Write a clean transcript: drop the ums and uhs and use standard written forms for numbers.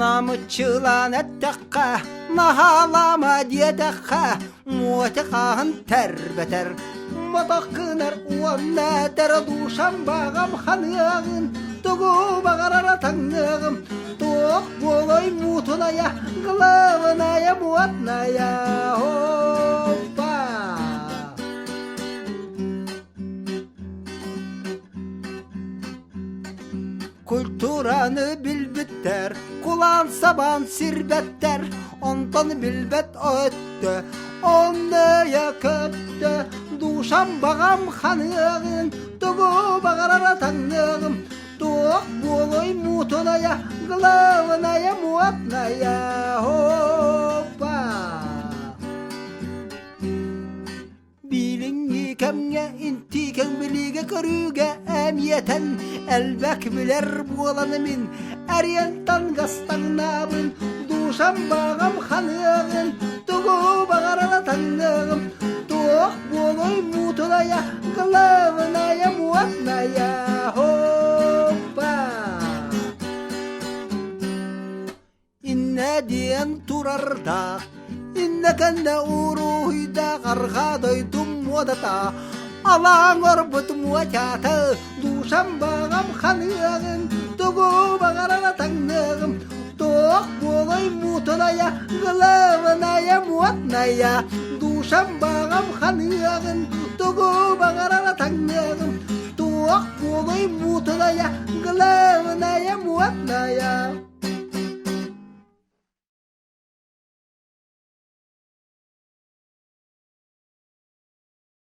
намычылан әттәққа, нахалама диетәққа, муатықағын тәрбәтәр. Матаққынар уанна тәр душам бағам ханығын, тұғу бағарара таңнығым, тоқ болой мутуная, ғылавыная муатная, опа! Культураны билбеттер, кулан сабан сирбеттер, онтон билбет өтті, онная көтті, душам бағам ханығын, тұғу бағарара таңнығым, тоқ болой мутуная, главная муатная, опа! Биліңі кәмге, инти кәң біліге көріге әмиетен, әлбәк білер боланы мен, әрияттан ғастаңнабын, душам бағам ханығын, тұғу бағарана таңнығым, тоқ болой мутуная, главная муатная, опа! Инна диен турардақ, инна кәнді ұруйда қарғадай тұмуадата, алаң орбыт муатяты, душам бағам ханығын, тұғу бағарана таңнығым, тоқ болой мутуная, главная муатная, душам бағам ханығын, тұғу бағарана таңнығым, тоқ болой мутуная, главная муатная.